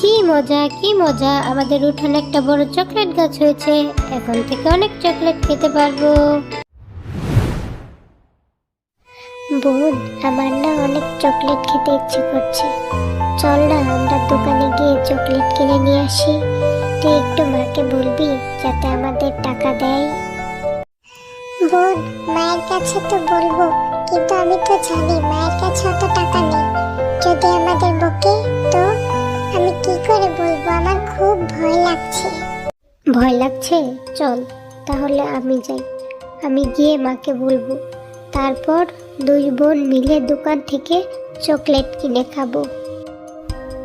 কি মজা কি মজা, আমাদের উঠানে একটা বড় চকলেট গাছ হয়েছে। এখন থেকে অনেক চকলেট খেতে পারবো। বোন, আমার না অনেক চকলেট খেতে ইচ্ছে করছে। চল না আমরা দোকানে গিয়ে চকলেট কিনে নিয়ে আসি। তুই একটু মাকে বলবি যাতে আমাদের টাকা দেয়। বোন, মায়ের কাছে তো বলবো, কিন্তু আমি তো জানি মায়ের কাছে অত টাকা নেই। যদি আমাদের বকে তো আমি কি করে বলবো? আমার খুব ভয় লাগছে। ভয় লাগছে? চল তাহলে আমি যাই, আমি গিয়ে মাকে বলবো। তারপর দুই বোন মিলে দোকান থেকে চকলেট কিনে খাবো।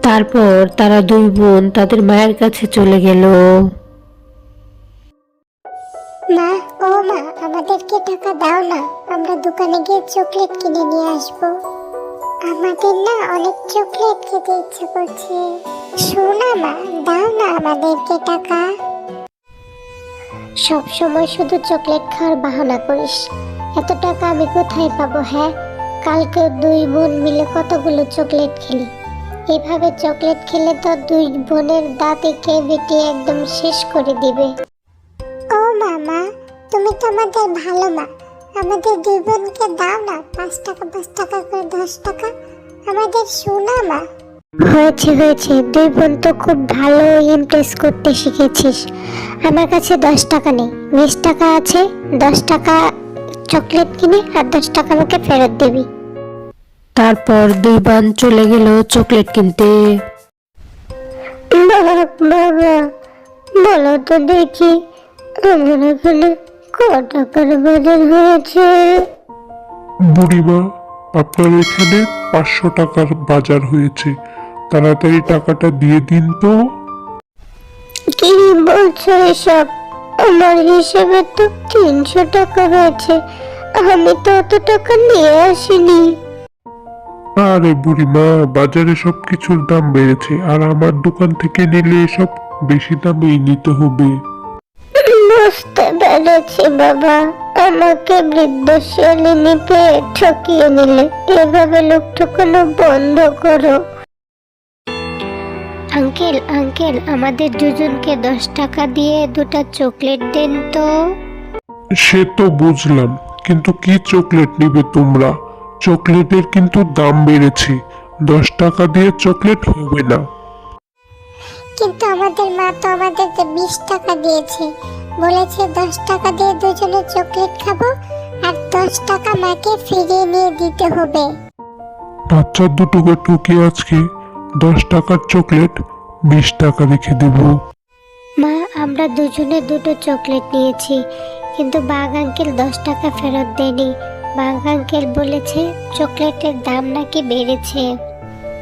তারপর তারা দুই বোন তাদের মায়ের কাছে চলে গেল। মা, ও মা, আমাদেরকে টাকা দাও না, আমরা দোকানে গিয়ে চকলেট কিনে নিয়ে আসবো। আমাদের না অনেক চকলেট খেতে ইচ্ছে করছে। শোনা মা, দাও না আমাদেরকে টাকা। সব সময় শুধু চকলেট খাওয়ার বাহানা করিস, এত টাকা আমি কোথায় পাবো? হ্যাঁ, কালকে দুই বোন মিলে কতগুলো চকলেট খেলি। এভাবে চকলেট খেলে তো দুই বোনের দাঁত কেটে একদম শেষ করে দিবে। ও মামা, তুমি তো আমাদের ভালো মা, আমাদের দুই বোনকে দাও না 5 টাকা করে 10 টাকা, আমাদের শোনা মা। হয়েছে হয়েছে, দুই বোন তো খুব ভালো ইমপ্রেস করতে শিখেছিস। আমার কাছে 10 টাকা নেই, 20 টাকা আছে। 10 টাকা চকলেট কিনে আর 10 টাকা আমাকে ফেরত দিবি। তারপর দুই বোন চলে গেল চকলেট কিনতে। বাবা, বলো তো দেখি আমার এখানে ক টাকার বাজার হয়েছে? বুড়িমা, আপনার এখানে 500 টাকার বাজার হয়েছে, তাড়াতাড়ি টাকাটা দিয়ে দিন তো। কি বলছো এসব? আমার হিসেবে তো 300 টাকা হয়েছে, আমি তো অত টাকা নিয়ে আসিনি। আরে বুড়িমা, বাজারে সব কিছুর দাম বেড়েছে, আর আমার দোকান থেকে নিলে এসব বেশি দামেই নিতে হবে। বুঝতে পেরেছি বাবা, আমাকে বৃদ্ধ শালিনী পেয়ে ঠকিয়ে নিলে। এভাবে লোক ঠকানো বন্ধ করো। আঙ্কেল আঙ্কেল, আমাদের দুজনকে 10 টাকা দিয়ে দুটো চকলেট দেন তো। সে তো বুঝলাম, কিন্তু কি চকলেট নিবে তোমরা? চকলেটের কিন্তু দাম বেড়েছে, 10 টাকা দিয়ে চকলেট হবে না। কিন্তু আমাদের মা তো আমাদেরকে 20 টাকা দিয়েছে, বলেছে 10 টাকা দিয়ে দুজনে চকলেট খাবো আর 10 টাকা মাকে ফিরিয়ে নিয়ে দিতে হবে। বাচ্চা দুটোকে ঠকিয়ে আজকে 10 টাকার চকলেট 20 টাকা রেখে দেব। মা, আমরা দুজনে দুটো চকলেট নিয়েছি, কিন্তু বাঘ আঙ্কেল 10 টাকা ফেরত দেয়নি। বাঘ আঙ্কেল বলেছে চকলেটের দাম নাকি বেড়েছে।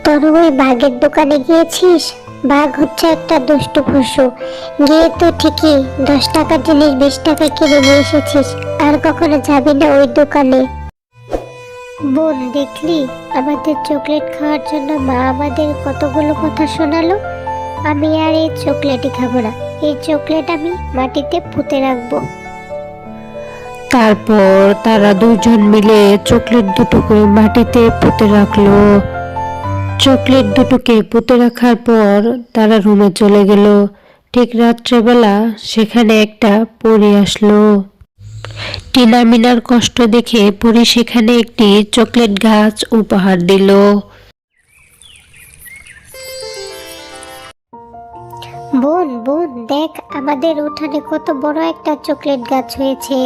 তোর ওই বাঘের দোকানে গিয়েছিস? বাঘ হচ্ছে একটা দুষ্টু পশু। গিয়ে তো ঠিকই 10 টাকার জিনিস 20 টাকা কিনে নিয়ে এসেছিস, আর কখনো যাবি না ওই দোকানে। বোন, দেখলি আমাদের চকলেট খাওয়ার জন্য মা আমাদের কতগুলো কথা শোনালো। আমি আর এই চকলেটই খাবো না, এই চকলেট আমি মাটিতে পুঁতে রাখবো। তারপর তারা দুজন মিলে চকলেট দুটোকে মাটিতে পুঁতে রাখলো। চকলেট দুটোকে পুঁতে রাখার পর তারা রুমে চলে গেল। ঠিক রাত্রেবেলা সেখানে একটা পরী আসলো। টিনা মিনার কষ্ট দেখে পরী সেখানে একটি চকলেট গাছ উপহার দিল। বোন বোন, দেখ আমাদের উঠানে কত বড় একটা চকলেট গাছ হয়েছে।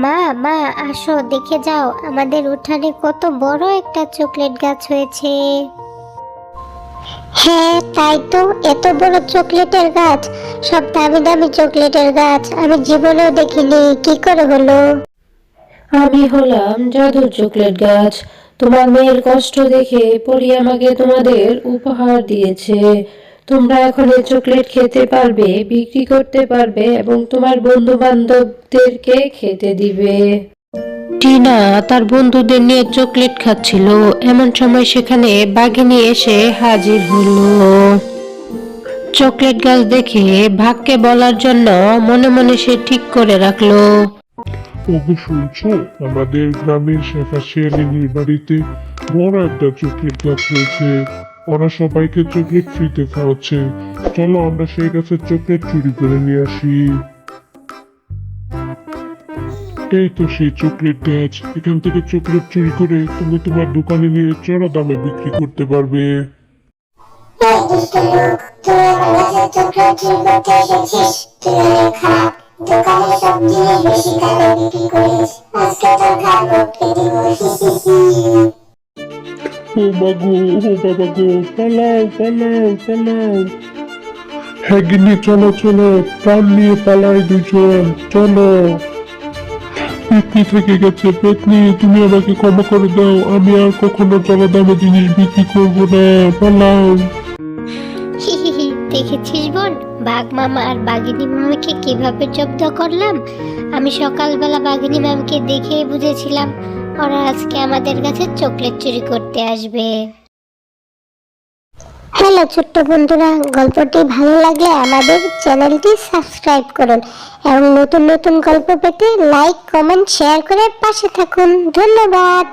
মা মা, আসো দেখে যাও, আমাদের উঠানে কত বড় একটা চকলেট গাছ হয়েছে। হ্যাঁ তাই তো, এত বড় চকলেটের গাছ, সব দামি দামি চকলেটের গাছ, আমি জীবনেও দেখিনি। কি করে হলো? আমি হলাম জাদুর চকলেট গাছ। তোমার মেয়ের কষ্ট দেখে পরী আমাকে তোমাদের উপহার দিয়েছে। তোমরা এখন এই চকলেট খেতে পারবে, বিক্রি করতে পারবে এবং তোমার বন্ধু বান্ধবদেরকে খেতে দিবে। টিনা তার বন্ধুদের নিয়ে চকলেট খাচ্ছিল, এমন সময় সেখানে বাঘিনী এসে হাজির হলো। চকলেট গাছ দেখে ভাগকে বলার জন্য মনে মনে সে ঠিক করে রাখলো। ওকে শুনছো, আমাদের গ্রামের শেফা শিয়ালিনীর বাড়িতে বড় একটা চকলেট গাছ হয়েছে। ওরা সবাইকে চকলেট ফ্রিতে খাওয়াচ্ছে। চলো আমরা সেই গাছের চকলেট চুরি করে নিয়ে আসি। এই তো সেই চকলেট গাছ, এখান থেকে চকলেট চুরি করে তুমি তোমার দোকানে নিয়ে চড়া দামে বিক্রি করতে পারবে। এই দুষ্ট লোক, তুই আমার গাছের চকলেট চুরি করতে এসেছিস? তুই অনেক খারাপ। দোকানে সব জিনিস বেশি দামে বিক্রি করিস। আজকে তোর ঘাড় মটকে দিব। ও মাগো, ও বাবা গো, পালাও পালাও পালাও। হ্যাঁ গিন্নি, চলো চলো, প্রাণ নিয়ে পালাই দুজন, চলো। পেতনি থেকে গেছে, পেতনি তুমি আমাকে ক্ষমা করে দাও, আমি আর কখনো চড়া দামে জিনিস বিক্রি করবো না, পালাও। দেখেছিস বোন, বাঘ মামা আর বাঘিনী মামাকে কিভাবে জব্দ করলাম? আমি সকালবেলা বাঘিনী মামাকে দেখেই বুঝেছিলাম ওরা আজকে আমাদের কাছে চকলেট চুরি করতে আসবে। হ্যালো ছোট্ট বন্ধুরা, গল্পটি ভালো লাগলে আমাদের চ্যানেলটি সাবস্ক্রাইব করুন এবং নতুন নতুন গল্প পেতে লাইক, কমেন্ট, শেয়ার করে পাশে থাকুন। ধন্যবাদ।